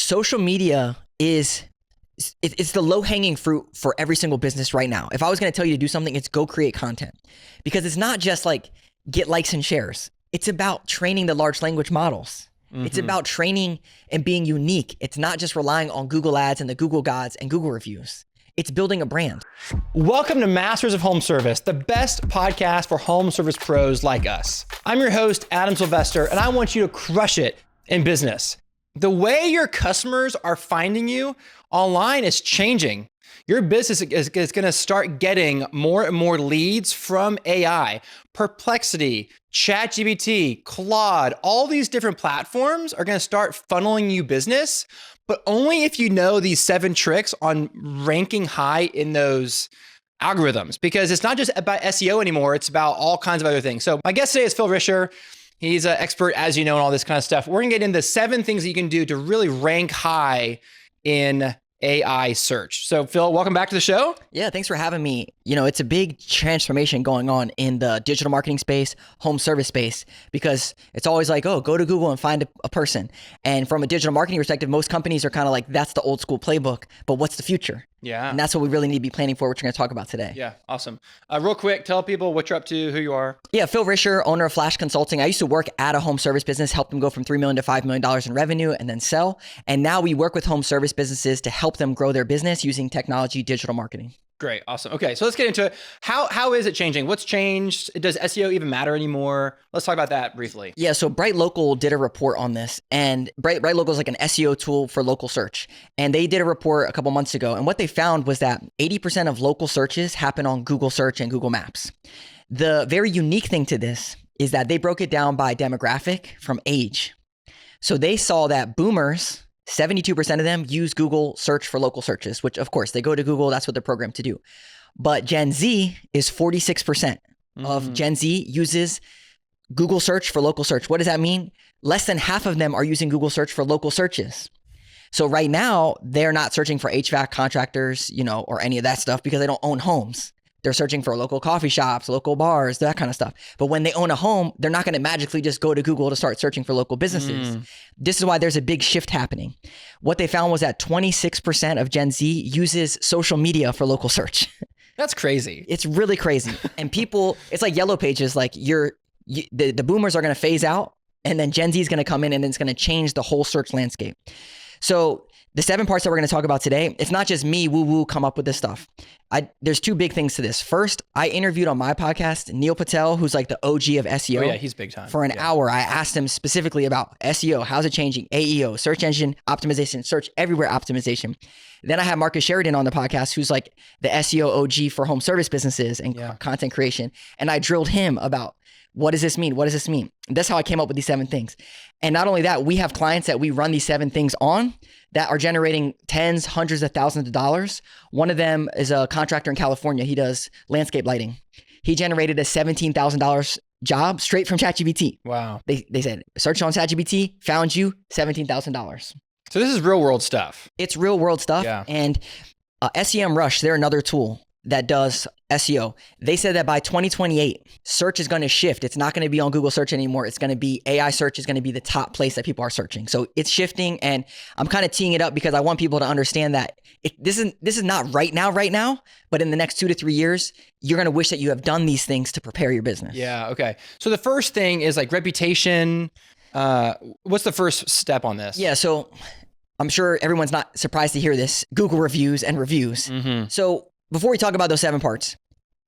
social media it's the low-hanging fruit for every single business right now. If I was going to tell you to do something, it's go create content, because it's not just like get likes and shares. It's about training the large language models. It's about training and being unique. It's not just relying on Google ads and the Google gods and Google reviews. It's building a brand. Welcome to Masters of Home Service, the best podcast for home service pros like us. I'm your host, Adam Sylvester, and I want you to crush it in business. The way your customers are finding you online is changing. Your business is going to start getting more and more leads from AI, Perplexity, ChatGPT, Claude. All these different platforms are going to start funneling you business, but only if you know these 7 tricks on ranking high in those algorithms, because it's not just about SEO anymore. It's about all kinds of other things. So my guest today is Phil Risher. He's an expert, as you know, in all this kind of stuff. We're going to get into 7 things that you can do to really rank high in AI search. So Phil, welcome back to the show. Yeah, thanks for having me. You know, it's a big transformation going on in the digital marketing space, home service space, because it's always like, oh, go to Google and find a person. And from a digital marketing perspective, most companies are kind of like, that's the old school playbook, but what's the future? Yeah. And that's what we really need to be planning for, which we're going to talk about today. Yeah, awesome. Real quick, tell people what you're up to, who you are. Yeah, Phil Risher, owner of Flash Consulting. I used to work at a home service business, helped them go from $3 million to $5 million in revenue and then sell. And now we work with home service businesses to help them grow their business using technology, digital marketing. Great. Awesome. Okay. So let's get into it. How is it changing? What's changed? Does SEO even matter anymore? Let's talk about that briefly. Yeah. So Bright Local did a report on this, and Bright Local is like an SEO tool for local search. And they did a report a couple months ago. And what they found was that 80% of local searches happen on Google Search and Google Maps. The very unique thing to this is that they broke it down by demographic from age. So they saw that boomers, 72% of them use Google search for local searches, which of course they go to Google. That's what they're programmed to do. But Gen Z is 46% of Gen Z uses Google search for local search. What does that mean? Less than half of them are using Google search for local searches. So right now they're not searching for HVAC contractors, or any of that stuff because they don't own homes. They're searching for local coffee shops, local bars, that kind of stuff. But when they own a home, they're not going to magically just go to Google to start searching for local businesses. This is why there's a big shift happening. What they found was that 26% of Gen Z uses social media for local search. That's crazy. It's really crazy. And people, it's like yellow pages, like the boomers are going to phase out, and then Gen Z is going to come in and it's going to change the whole search landscape. So the 7 parts that we're going to talk about today, it's not just me woo-woo come up with this stuff. There's 2 big things to this. First, I interviewed on my podcast, Neil Patel, who's like the OG of SEO. Oh yeah, he's big time. For an hour, I asked him specifically about SEO, how's it changing, AEO, search engine optimization, search everywhere optimization. Then I had Marcus Sheridan on the podcast, who's like the SEO OG for home service businesses and content creation. And I drilled him about, what does this mean? What does this mean? And that's how I came up with these 7 things. And not only that, we have clients that we run these 7 things on that are generating tens, hundreds of thousands of dollars. One of them is a contractor in California. He does landscape lighting. He generated a $17,000 job straight from ChatGPT. Wow. They said, search on ChatGPT, found you, $17,000. So this is real world stuff. It's real world stuff. Yeah. And SEMrush, they're another tool that does SEO. They said that by 2028, search is going to shift. It's not going to be on Google search anymore. It's going to be AI search is going to be the top place that people are searching. So it's shifting, and I'm kind of teeing it up because I want people to understand that this is not right now, but in the next 2 to 3 years, you're going to wish that you have done these things to prepare your business. Yeah. Okay. So the first thing is like reputation. What's the first step on this? Yeah. So I'm sure everyone's not surprised to hear this. Google reviews and reviews. So before we talk about those 7 parts,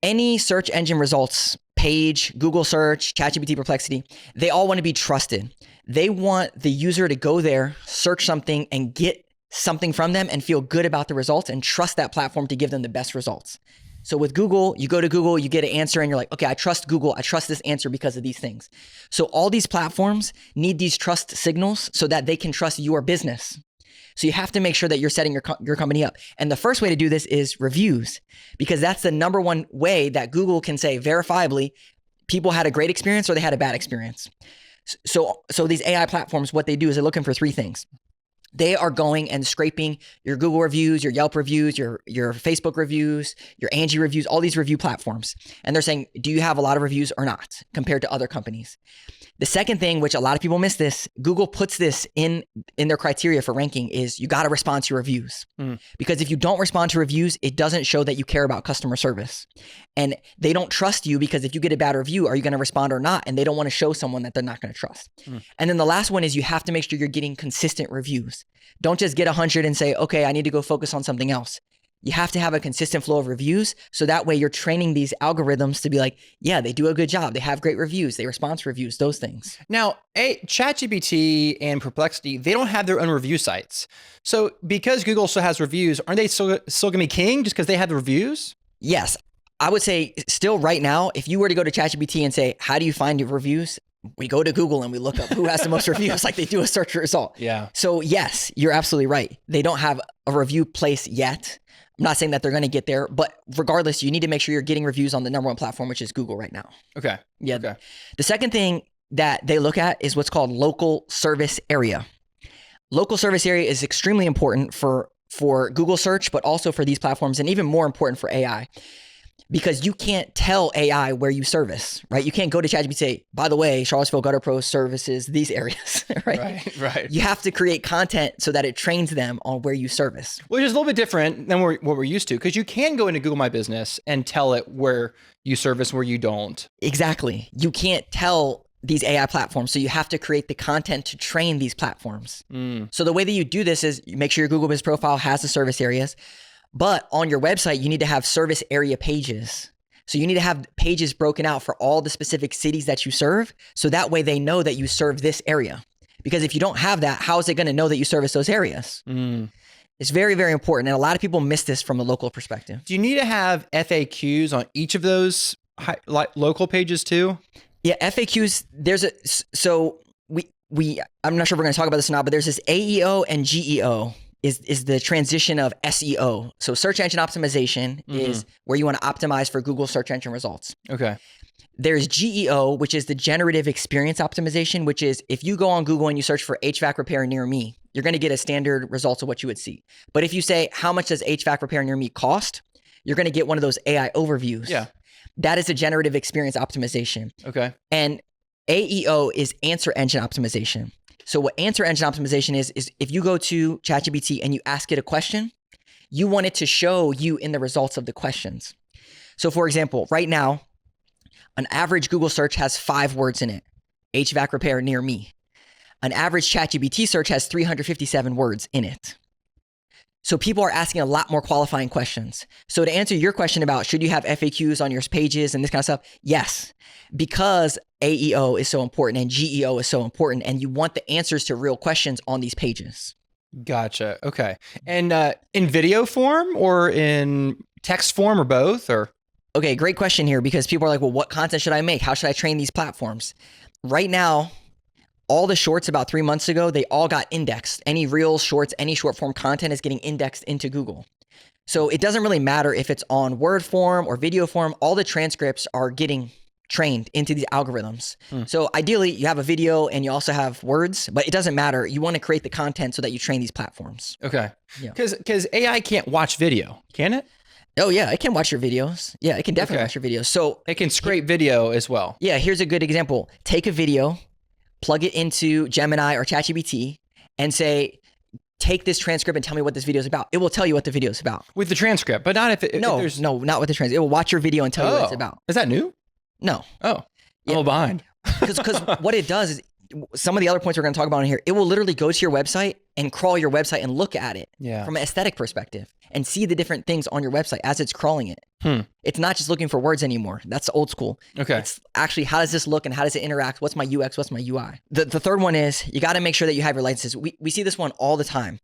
any search engine results page, Google search, ChatGPT, Perplexity, they all want to be trusted. They want the user to go there, search something, and get something from them and feel good about the results and trust that platform to give them the best results. So with Google, you go to Google, you get an answer, and you're like, okay, I trust Google. I trust this answer because of these things. So all these platforms need these trust signals so that they can trust your business. So you have to make sure that you're setting your company up. And the first way to do this is reviews, because that's the number one way that Google can say verifiably people had a great experience or they had a bad experience. So these AI platforms, what they do is they're looking for 3 things. They are going and scraping your Google reviews, your Yelp reviews, your Facebook reviews, your Angie reviews, all these review platforms. And they're saying, do you have a lot of reviews or not compared to other companies? The second thing, which a lot of people miss this, Google puts this in their criteria for ranking, is you got to respond to reviews. Because if you don't respond to reviews, it doesn't show that you care about customer service. And they don't trust you because if you get a bad review, are you going to respond or not? And they don't want to show someone that they're not going to trust. And then the last one is you have to make sure you're getting consistent reviews. Don't just get 100 and say, okay, I need to go focus on something else. You have to have a consistent flow of reviews. So that way you're training these algorithms to be like, yeah, they do a good job. They have great reviews. They respond to reviews, those things. Now, ChatGPT and Perplexity, they don't have their own review sites. So because Google still has reviews, aren't they still going to be king just because they have the reviews? Yes. I would say still right now, if you were to go to ChatGPT and say, how do you find your reviews? We go to Google and we look up who has the most reviews, like they do a search result. Yeah. So yes, you're absolutely right. They don't have a review place yet. I'm not saying that they're going to get there, but regardless, you need to make sure you're getting reviews on the number one platform, which is Google right now. Okay. Yeah. Okay. The second thing that they look at is what's called local service area. Local service area is extremely important for Google search, but also for these platforms, and even more important for AI. Because you can't tell AI where you service, right? You can't go to ChatGPT and say, by the way, Charlottesville Gutter Pro services these areas, right? Right. You have to create content so that it trains them on where you service. Which is a little bit different than what we're used to, because you can go into Google My Business and tell it where you service, where you don't. Exactly. You can't tell these AI platforms, so you have to create the content to train these platforms. So the way that you do this is you make sure your Google Business profile has the service areas. But on your website, you need to have service area pages. So you need to have pages broken out for all the specific cities that you serve. So that way they know that you serve this area. Because if you don't have that, how is it going to know that you service those areas? It's very, very important. And a lot of people miss this from a local perspective. Do you need to have FAQs on each of those local pages too? Yeah, FAQs, I'm not sure if we're going to talk about this or not, but there's this AEO and GEO. Is the transition of SEO. So search engine optimization is where you want to optimize for Google search engine results. Okay. There's GEO, which is the generative experience optimization, which is if you go on Google and you search for HVAC repair near me, you're going to get a standard results of what you would see. But if you say, how much does HVAC repair near me cost? You're going to get one of those AI overviews. Yeah. That is a generative experience optimization. Okay. And AEO is answer engine optimization. So what answer engine optimization is if you go to ChatGPT and you ask it a question, you want it to show you in the results of the questions. So for example, right now, an average Google search has 5 words in it. HVAC repair near me. An average ChatGPT search has 357 words in it. So people are asking a lot more qualifying questions. So to answer your question about should you have FAQs on your pages and this kind of stuff, yes, because AEO is so important and GEO is so important, and you want the answers to real questions on these pages. Gotcha. Okay. And in video form or in text form or both? Or okay, great question here, because people are like, well, what content should I make? How should I train these platforms? Right now, all the shorts about 3 months ago, they all got indexed. Any reels, shorts, any short form content is getting indexed into Google. So it doesn't really matter if it's on word form or video form, all the transcripts are getting trained into these algorithms. So ideally you have a video and you also have words, but it doesn't matter. You want to create the content so that you train these platforms. okay. Yeah. Because AI can't watch video, can it? Oh yeah, it can watch your videos. Yeah, it can definitely watch your videos. So it can scrape video as well. Yeah, here's a good example. Take a video, plug it into Gemini or ChatGPT and say, take this transcript and tell me what this video is about. It will tell you what the video is about. With the transcript, but not if No, there's... not with the transcript. It will watch your video and tell you what it's about. Is that new? No. Oh, I'm a little behind. Because what it does is, some of the other points we're going to talk about in here, it will literally go to your website and crawl your website and look at it from an aesthetic perspective and see the different things on your website as it's crawling it. It's not just looking for words anymore. That's old school. Okay. It's actually, how does this look and how does it interact? What's my UX? What's my UI? The third one is you got to make sure that you have your licenses. We see this one all the time.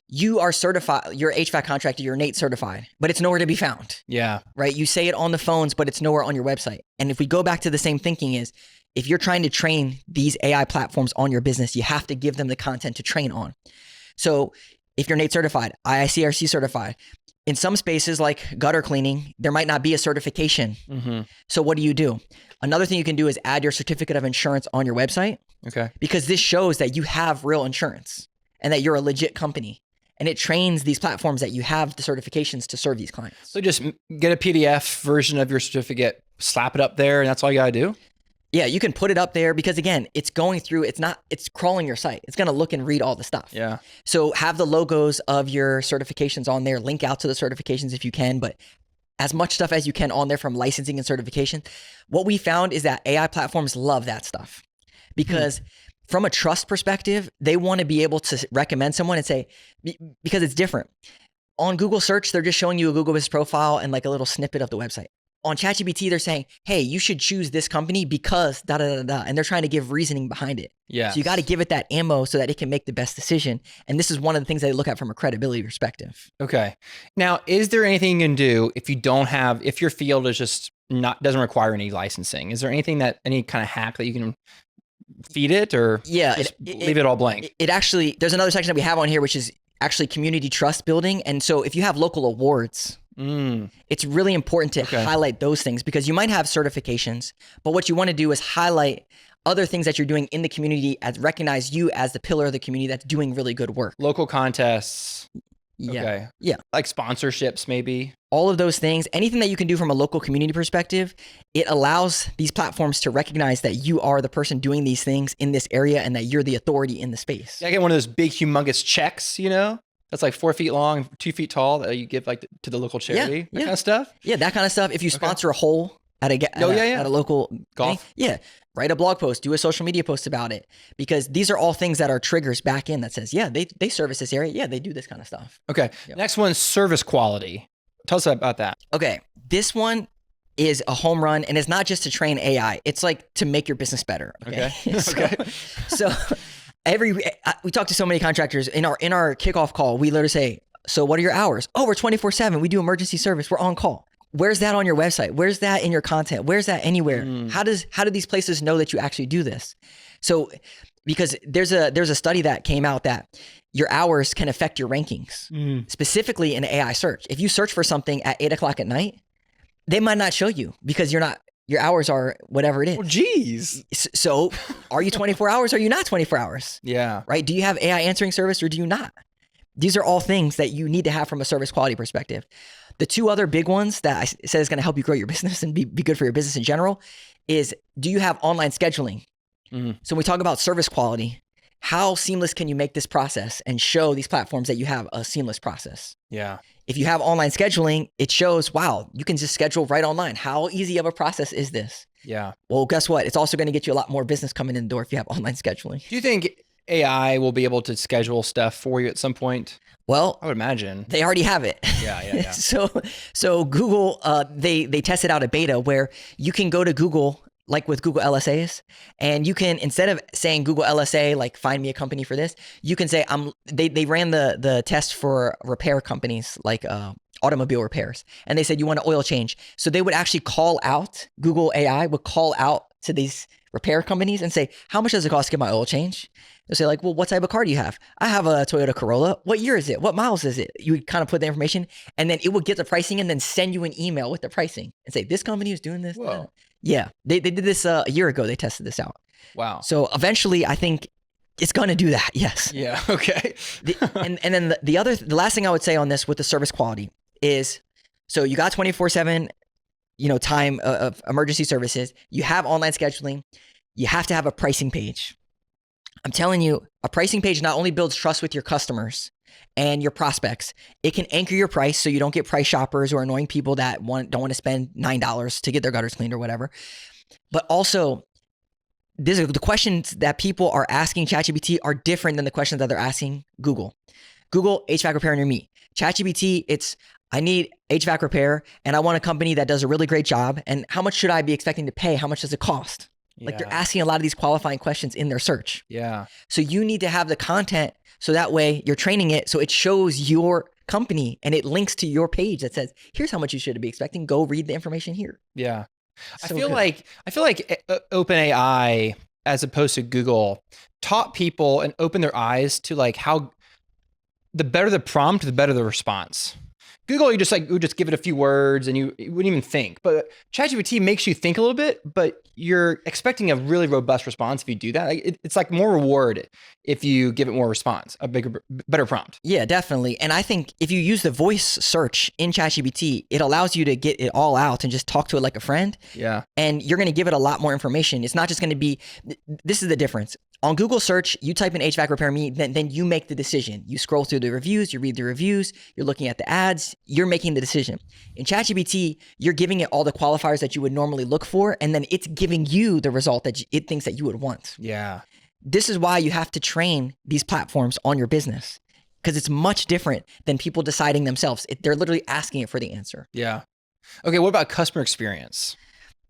You are certified, you're HVAC contractor, you're NATE certified, but it's nowhere to be found. Yeah. Right? You say it on the phones, but it's nowhere on your website. And if we go back to the same thinking is, if you're trying to train these AI platforms on your business, you have to give them the content to train on. So if you're NATE certified, IICRC certified, in some spaces like gutter cleaning, there might not be a certification. So what do? Another thing you can do is add your certificate of insurance on your website. Okay. Because this shows that you have real insurance. and that you're a legit company. And it trains these platforms that you have the certifications to serve these clients. So just get a PDF version of your certificate, slap it up there, and that's all you gotta do? Yeah, you can put it up there because again, it's going through, it's crawling your site. It's gonna look and read all the stuff. Yeah. So have the logos of your certifications on there, link out to the certifications if you can, but as much stuff as you can on there from licensing and certification. What we found is that AI platforms love that stuff because from a trust perspective, they want to be able to recommend someone and say, because it's different. On Google search, they're just showing you a Google business profile and like a little snippet of the website. On ChatGPT, they're saying, hey, you should choose this company because da da da da. And they're trying to give reasoning behind it. Yeah. So you got to give it that ammo so that it can make the best decision. And this is one of the things they look at from a credibility perspective. Okay. Now, is there anything you can do if if your field is just doesn't require any licensing? Is there any kind of hack that you can feed it or leave it all blank? It actually, there's another section that we have on here, which is actually community trust building. And so if you have local awards, it's really important to highlight those things because you might have certifications, but what you want to do is highlight other things that you're doing in the community as recognize you as the pillar of the community that's doing really good work. Local contests. Yeah. Okay. Yeah. Like sponsorships, maybe. All of those things, anything that you can do from a local community perspective, it allows these platforms to recognize that you are the person doing these things in this area and that you're the authority in the space. Yeah, I get one of those big, humongous checks, that's like 4 feet long, 2 feet tall that you give like to the local charity, that kind of stuff. Yeah, that kind of stuff. If you sponsor a hole at a local golf, write a blog post, do a social media post about it, because these are all things that are triggers back in that says, yeah, they service this area. Yeah, they do this kind of stuff. Okay. Yep. Next one, service quality. Tell us about that. Okay. This one is a home run and it's not just to train AI. It's like to make your business better. Okay. So we talk to so many contractors in our kickoff call. We literally say, so what are your hours? Oh, we're 24/7. We do emergency service. We're on call. Where's that on your website? Where's that in your content? Where's that anywhere? How do these places know that you actually do this? So, because there's a study that came out that your hours can affect your rankings, specifically in AI search. If you search for something at 8:00 at night, they might not show you because your hours are whatever it is. Well, geez. So are you 24 hours or are you not 24 hours? Yeah. Right? Do you have AI answering service or do you not? These are all things that you need to have from a service quality perspective. The two other big ones that I said is going to help you grow your business and be good for your business in general is, do you have online scheduling? So when we talk about service quality, how seamless can you make this process and show these platforms that you have a seamless process? Yeah. If you have online scheduling, it shows, wow, you can just schedule right online. How easy of a process is this? Yeah. Well, guess what? It's also going to get you a lot more business coming in the door if you have online scheduling. Do you think AI will be able to schedule stuff for you at some point? Well, I would imagine they already have it. Yeah. So Google, they tested out a beta where you can go to Google, like with Google LSAs, and you can, instead of saying Google LSA, like find me a company for this, you can say they ran the test for repair companies like automobile repairs, and they said you want an oil change. So they would actually call out, Google AI would call out to these repair companies and say, how much does it cost to get my oil change? They'll say like, well, what type of car do you have? I have a Toyota Corolla. What year is it? What miles is it? You would kind of put the information and then it would get the pricing and then send you an email with the pricing and say, this company is doing this. Whoa. Yeah. They did this a year ago. They tested this out. Wow. So eventually I think it's going to do that. Yes. Yeah. Okay. And then the last thing I would say on this with the service quality is, so you got 24/7, time of emergency services. You have online scheduling. You have to have a pricing page. I'm telling you, a pricing page not only builds trust with your customers and your prospects, it can anchor your price so you don't get price shoppers or annoying people that don't want to spend $9 to get their gutters cleaned or whatever. But also, the questions that people are asking ChatGPT are different than the questions that they're asking Google. Google, HVAC repair near me. ChatGPT, it's, I need HVAC repair and I want a company that does a really great job. And how much should I be expecting to pay? How much does it cost? Like they're asking a lot of these qualifying questions in their search. Yeah. So you need to have the content so that way you're training it so it shows your company and it links to your page that says, here's how much you should be expecting. Go read the information here. Yeah. So I feel like OpenAI, as opposed to Google, taught people and opened their eyes to like how the better the prompt, the better the response. Google, you would just give it a few words and you wouldn't even think. But ChatGPT makes you think a little bit, but you're expecting a really robust response if you do that. It's like more reward if you give it more response, better prompt. Yeah, definitely. And I think if you use the voice search in ChatGPT, it allows you to get it all out and just talk to it like a friend. Yeah. And you're going to give it a lot more information. It's not just going to be, this is the difference. On Google search, you type in HVAC repair me, then you make the decision. You scroll through the reviews, you read the reviews, you're looking at the ads, you're making the decision. In ChatGPT, you're giving it all the qualifiers that you would normally look for, and then it's giving you the result that it thinks that you would want. Yeah. This is why you have to train these platforms on your business, because it's much different than people deciding themselves. They're literally asking it for the answer. Yeah. Okay, what about customer experience?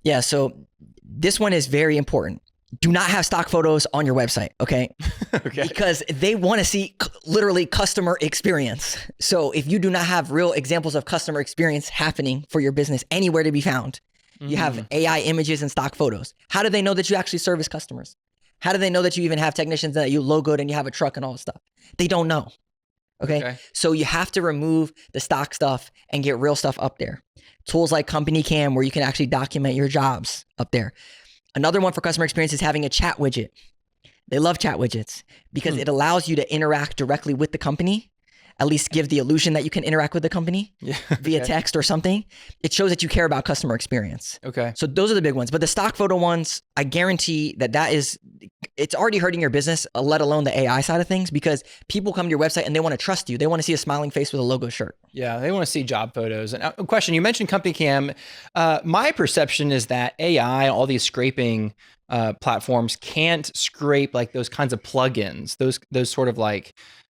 Yeah, so this one is very important. Do not have stock photos on your website, okay? Okay. Because they want to see literally customer experience. So if you do not have real examples of customer experience happening for your business anywhere to be found, you have AI images and stock photos. How do they know that you actually service customers? How do they know that you even have technicians, that you logoed and you have a truck and all this stuff? They don't know, okay? So you have to remove the stock stuff and get real stuff up there. Tools like Company Cam, where you can actually document your jobs up there. Another one for customer experience is having a chat widget. They love chat widgets because it allows you to interact directly with the company, at least give the illusion that you can interact with the company via text or something. It shows that you care about customer experience. Okay. So those are the big ones. But the stock photo ones, I guarantee that it's already hurting your business, let alone the AI side of things, because people come to your website and they want to trust you. They want to see a smiling face with a logo shirt. Yeah, they want to see job photos. And a question, you mentioned Company Cam. My perception is that AI, all these scraping platforms can't scrape like those kinds of plugins, those sort of like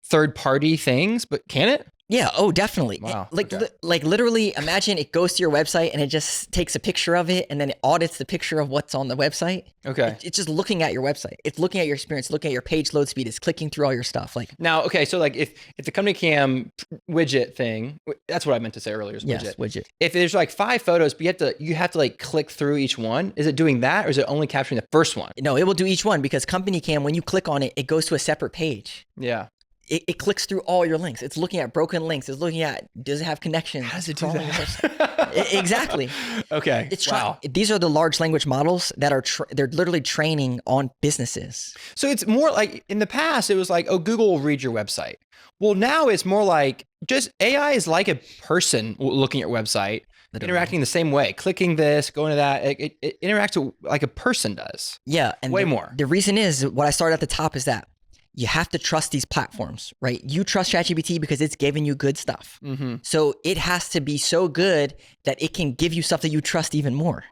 third-party things, but can it? Yeah. Oh, definitely. Wow. Like literally imagine it goes to your website and it just takes a picture of it and then it audits the picture of what's on the website. Okay. It's just looking at your website. It's looking at your experience, looking at your page load speed. It's clicking through all your stuff. Like now, okay. So like if the Company Cam widget thing, that's what I meant to say earlier is widget. yes, widget. If there's like 5 photos, but you have to like click through each one, is it doing that or is it only capturing the first one? No, it will do each one because Company Cam, when you click on it, it goes to a separate page. Yeah. It clicks through all your links. It's looking at broken links. It's looking at, does it have connections? How does it do that? Exactly. Okay. Wow. These are the large language models that are, they're literally training on businesses. So it's more like in the past, it was like, oh, Google will read your website. Well, now it's more like just AI is like a person looking at your website, interacting the same way, clicking this, going to that. It interacts like a person does. Yeah. And way more. The reason is what I started at the top is that you have to trust these platforms, right? You trust ChatGPT because it's giving you good stuff. So it has to be so good that it can give you stuff that you trust even more.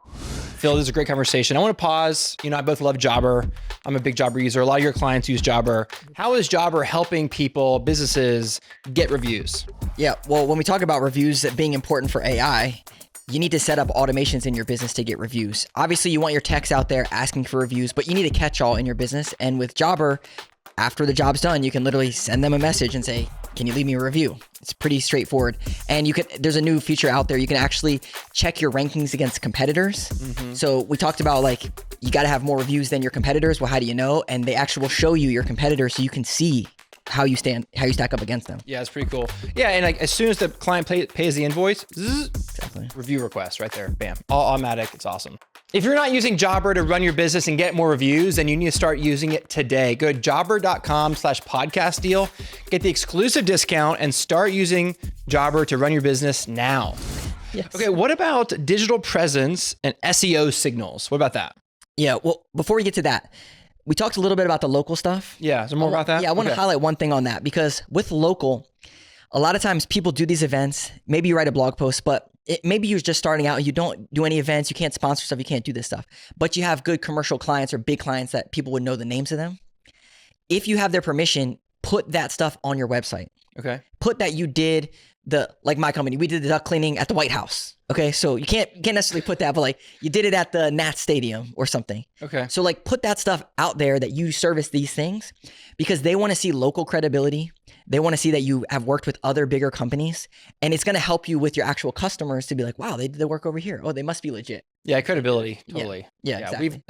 Phil, this is a great conversation. I want to pause. You know, I both love Jobber. I'm a big Jobber user. A lot of your clients use Jobber. How is Jobber helping people, businesses get reviews? Yeah, well, when we talk about reviews being important for AI, you need to set up automations in your business to get reviews. Obviously, you want your techs out there asking for reviews, but you need a catch-all in your business. And with Jobber, after the job's done, you can literally send them a message and say, can you leave me a review? It's pretty straightforward. And there's a new feature out there. You can actually check your rankings against competitors. So we talked about like, you got to have more reviews than your competitors. Well, how do you know? And they actually will show you your competitors so you can see how you stack up against them. Yeah, it's pretty cool. Yeah, and like as soon as the client pays the invoice, review request right there, bam, all automatic. It's awesome. If you're not using Jobber to run your business and get more reviews, then you need to start using it today. Go to jobber.com/podcast deal, get the exclusive discount, and start using Jobber to run your business now. Yes. Okay, what about digital presence and SEO signals? What about that? Yeah, well, before we get to that, we talked a little bit about the local stuff. Yeah, is there more about that? Yeah, I want to highlight one thing on that because with local, a lot of times people do these events. Maybe you write a blog post, but maybe you're just starting out and you don't do any events. You can't sponsor stuff. You can't do this stuff. But you have good commercial clients or big clients that people would know the names of them. If you have their permission, put that stuff on your website. Okay. Put that you did like my company, we did the duct cleaning at the White House. Okay. So you can't necessarily put that, but like you did it at the Nats Stadium or something. Okay. So like put that stuff out there that you service these things because they want to see local credibility. They want to see that you have worked with other bigger companies and it's going to help you with your actual customers to be like, wow, they did the work over here. Oh, they must be legit. Yeah. Credibility. Totally. Yeah, exactly.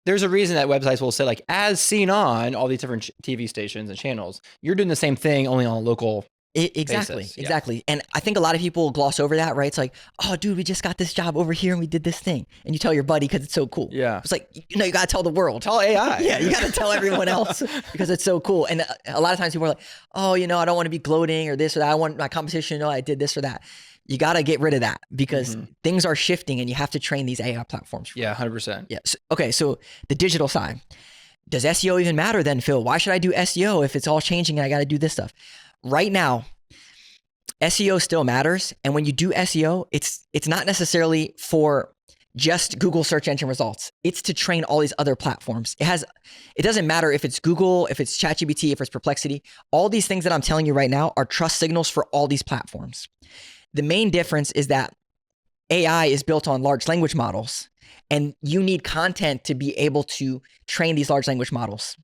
There's a reason that websites will say like, as seen on all these different TV stations and channels, you're doing the same thing only on a local Exactly. basis. Yeah. Exactly. And I think a lot of people gloss over that, right? It's like, oh, dude, we just got this job over here and we did this thing. And you tell your buddy because it's so cool. Yeah. It's like, you got to tell the world. Tell AI. Yeah, you got to tell everyone else because it's so cool. And a lot of times people are like, oh, I don't want to be gloating or this or that. I want my competition to know I did this or that. You got to get rid of that because things are shifting and you have to train these AI platforms. Yeah, 100%. Yeah. Okay. So the digital side, does SEO even matter then, Phil? Why should I do SEO if it's all changing and I got to do this stuff? Right now, SEO still matters. And when you do SEO, it's not necessarily for just Google search engine results. It's to train all these other platforms. It doesn't matter if it's Google, if it's ChatGPT, if it's Perplexity. All these things that I'm telling you right now are trust signals for all these platforms. The main difference is that AI is built on large language models, and you need content to be able to train these large language models.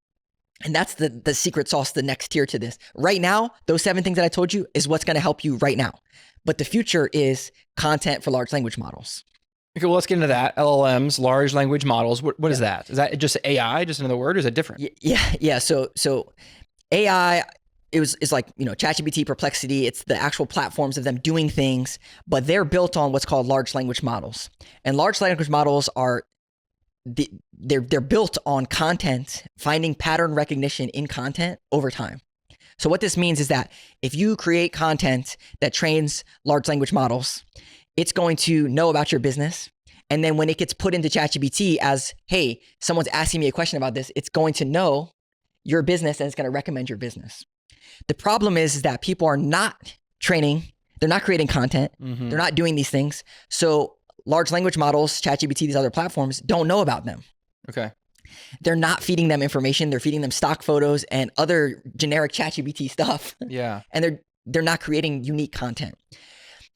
And that's the secret sauce, the next tier to this. Right now, those 7 things that I told you is what's going to help you right now. But the future is content for large language models. Okay, well, let's get into that. LLMs, large language models. What is that? Is that just AI, just another word, or is it different? Yeah. So AI is like, ChatGPT, Perplexity. It's the actual platforms of them doing things, but they're built on what's called large language models. And large language models they're built on content, finding pattern recognition in content over time. So what this means is that if you create content that trains large language models, it's going to know about your business. And then when it gets put into ChatGPT as, hey, someone's asking me a question about this, it's going to know your business and it's going to recommend your business. The problem is that people are not training, they're not creating content, they're not doing these things. So large language models, ChatGPT, these other platforms don't know about them. Okay. They're not feeding them information. They're feeding them stock photos and other generic ChatGPT stuff. Yeah. And they're not creating unique content.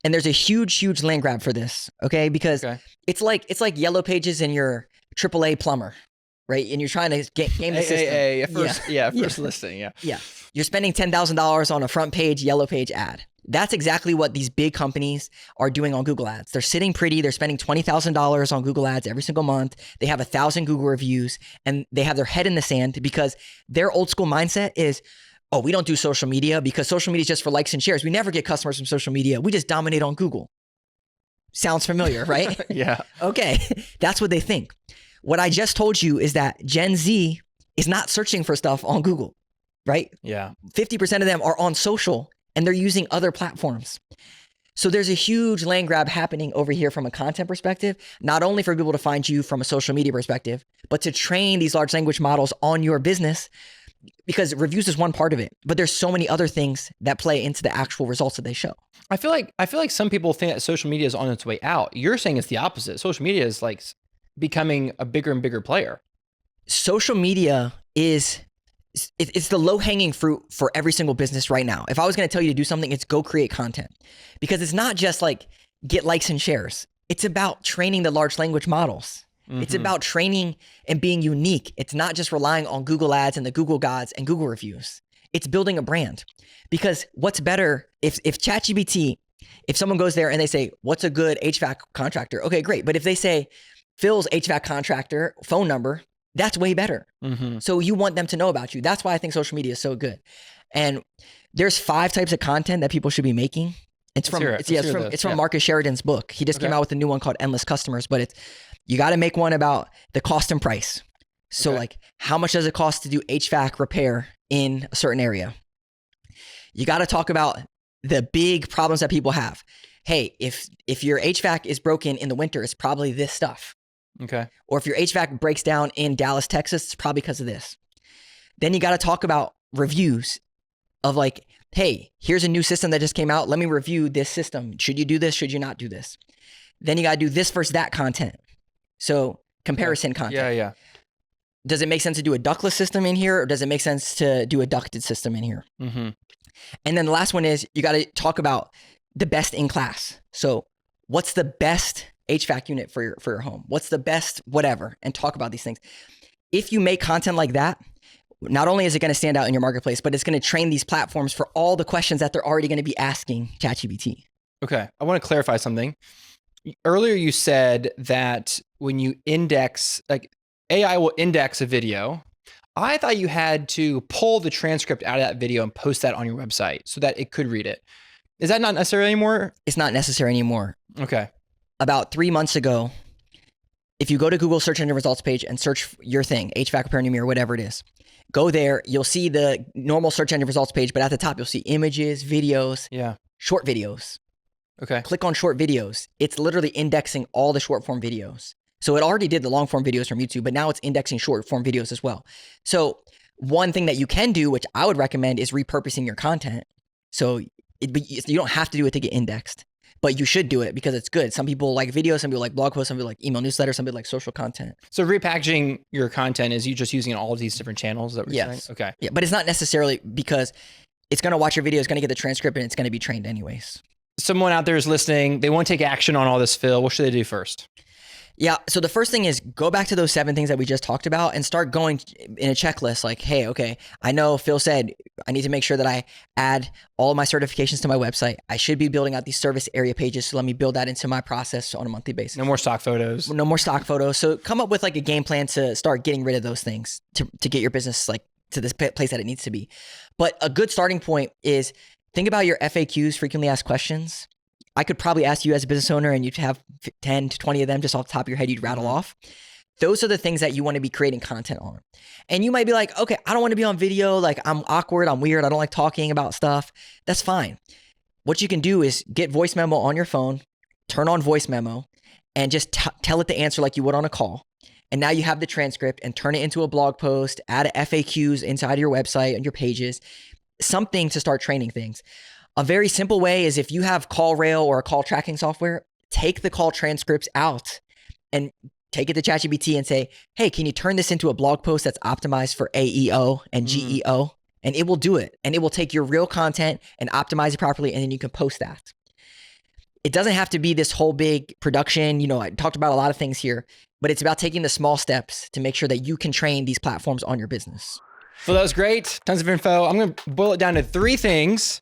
And there's a huge land grab for this, okay? Because it's like yellow pages in your AAA plumber, right? And you're trying to game the system. First listing, Yeah. You're spending $10,000 on a front page, yellow page ad. That's exactly what these big companies are doing on Google Ads. They're sitting pretty. They're spending $20,000 on Google Ads every single month. They have 1,000 Google reviews and they have their head in the sand because their old school mindset is, oh, we don't do social media because social media is just for likes and shares. We never get customers from social media. We just dominate on Google. Sounds familiar, right? Yeah. Okay. That's what they think. What I just told you is that Gen Z is not searching for stuff on Google, right? Yeah. 50% of them are on social and they're using other platforms. So there's a huge land grab happening over here from a content perspective, not only for people to find you from a social media perspective, but to train these large language models on your business, because reviews is one part of it, but there's so many other things that play into the actual results that they show. I feel like some people think that social media is on its way out. You're saying it's the opposite. Social media is like becoming a bigger and bigger player. Social media it's the low-hanging fruit for every single business right now. If I was going to tell you to do something, it's go create content, because it's not just like get likes and shares. It's about training the large language models. It's about training and being unique. It's not just relying on Google Ads and the Google gods and Google reviews. It's building a brand, because what's better if ChatGPT, if someone goes there and they say, what's a good HVAC contractor? Okay, great. But if they say Phil's HVAC contractor phone number, that's way better. So you want them to know about you. That's why I think social media is so good. And there's 5 types of content that people should be making. It's from Marcus Sheridan's book. He just came out with a new one called Endless Customers, but you got to make one about the cost and price. So like, how much does it cost to do HVAC repair in a certain area? You got to talk about the big problems that people have. Hey, if your HVAC is broken in the winter, it's probably this stuff. Okay. Or if your HVAC breaks down in Dallas, Texas, it's probably because of this. Then you got to talk about reviews of like, hey, here's a new system that just came out. Let me review this system. Should you do this? Should you not do this? Then you got to do this versus that content. So comparison content. Yeah. Does it make sense to do a ductless system in here, or does it make sense to do a ducted system in here? And then the last one is you got to talk about the best in class. So what's the best HVAC unit for your home? What's the best whatever? And talk about these things. If you make content like that, not only is it going to stand out in your marketplace, but it's going to train these platforms for all the questions that they're already going to be asking ChatGPT. Okay. I want to clarify something. Earlier you said that when you index, like AI will index a video I thought you had to pull the transcript out of that video and post that on your website so that it could read it. Is that not necessary anymore? It's not necessary anymore. Okay. About 3 months ago, if you go to Google search engine results page and search your thing, HVAC repair new mirror, whatever it is, go there, you'll see the normal search engine results page, but at the top, you'll see images, videos, short videos. Okay. Click on short videos. It's literally indexing all the short form videos. So it already did the long form videos from YouTube, but now it's indexing short form videos as well. So one thing that you can do, which I would recommend, is repurposing your content. So you don't have to do it to get indexed, but you should do it because it's good. Some people like videos, some people like blog posts, some people like email newsletters, some people like social content. So repackaging your content is you just using all of these different channels that we're saying? Okay. Yeah, but it's not necessarily because it's going to watch your video, it's going to get the transcript, and it's going to be trained anyways. Someone out there is listening, they want to take action on all this, Phil. What should they do first? Yeah. So the first thing is go back to those 7 things that we just talked about and start going in a checklist like, hey, okay, I know Phil said I need to make sure that I add all of my certifications to my website. I should be building out these service area pages. So let me build that into my process on a monthly basis. No more stock photos. No more stock photos. So come up with like a game plan to start getting rid of those things to get your business like to this place that it needs to be. But a good starting point is think about your FAQs, frequently asked questions. I could probably ask you as a business owner and you'd have 10 to 20 of them just off the top of your head, you'd rattle off. Those are the things that you want to be creating content on. And you might be like, okay, I don't want to be on video. Like I'm awkward, I'm weird. I don't like talking about stuff. That's fine. What you can do is get voice memo on your phone, turn on voice memo and just tell it the answer like you would on a call. And now you have the transcript and turn it into a blog post, add FAQs inside your website and your pages, something to start training things. A very simple way is if you have CallRail or a call tracking software, take the call transcripts out and take it to ChatGPT and say, hey, can you turn this into a blog post that's optimized for AEO and GEO? And it will do it. And it will take your real content and optimize it properly. And then you can post that. It doesn't have to be this whole big production. You know, I talked about a lot of things here, but it's about taking the small steps to make sure that you can train these platforms on your business. Well, that was great. Tons of info. I'm going to boil it down to 3 things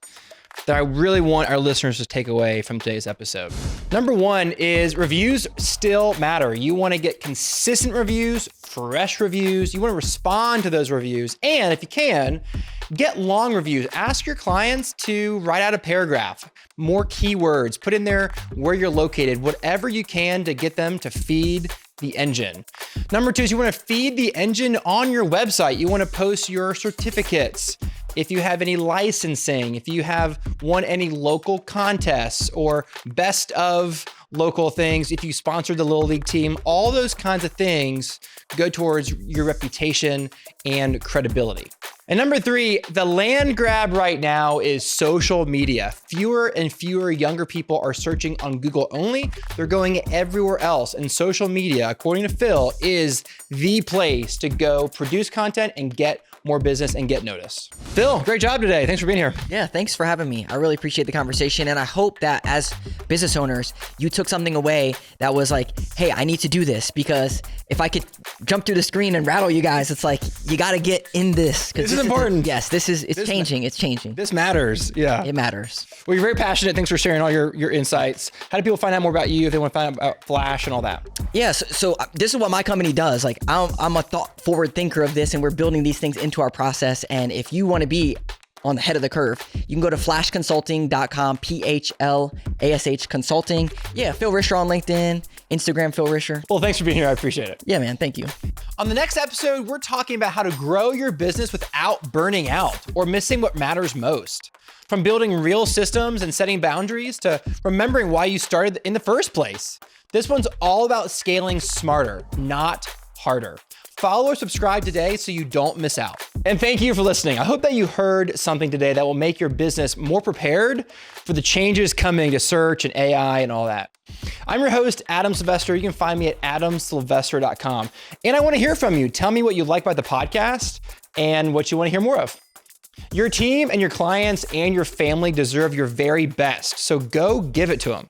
that I really want our listeners to take away from today's episode. Number 1 is reviews still matter. You want to get consistent reviews, fresh reviews. You want to respond to those reviews. And if you can, get long reviews. Ask your clients to write out a paragraph, more keywords, put in there where you're located, whatever you can to get them to feed the engine. Number 2 is you want to feed the engine on your website. You want to post your certificates. If you have any licensing, if you have won any local contests or best of local things, if you sponsored the Little League team, all those kinds of things go towards your reputation and credibility. And number 3, the land grab right now is social media. Fewer and fewer younger people are searching on Google only. They're going everywhere else. And social media, according to Phil, is the place to go produce content and get more business and get noticed. Phil, great job today. Thanks for being here. Yeah, thanks for having me. I really appreciate the conversation. And I hope that as business owners, you took something away that was like, hey, I need to do this, because if I could jump through the screen and rattle you guys, it's like, you got to get in this. This is important. Yes, it's changing. It's changing. This matters. Yeah. It matters. Well, you're very passionate. Thanks for sharing all your insights. How do people find out more about you if they want to find out about Flash and all that? Yeah, so this is what my company does. Like I'm a thought-forward thinker of this, and we're building these things into our process. And if you want to be on the head of the curve, you can go to flashconsulting.com, PHLASH consulting. Yeah, Phil Risher on LinkedIn, Instagram, Phil Risher. Well, thanks for being here. I appreciate it. Yeah, man. Thank you. On the next episode, we're talking about how to grow your business without burning out or missing what matters most. From building real systems and setting boundaries to remembering why you started in the first place. This one's all about scaling smarter, not harder. Follow or subscribe today so you don't miss out. And thank you for listening. I hope that you heard something today that will make your business more prepared for the changes coming to search and AI and all that. I'm your host, Adam Sylvester. You can find me at adamsylvester.com. And I want to hear from you. Tell me what you like about the podcast and what you want to hear more of. Your team and your clients and your family deserve your very best, so go give it to them.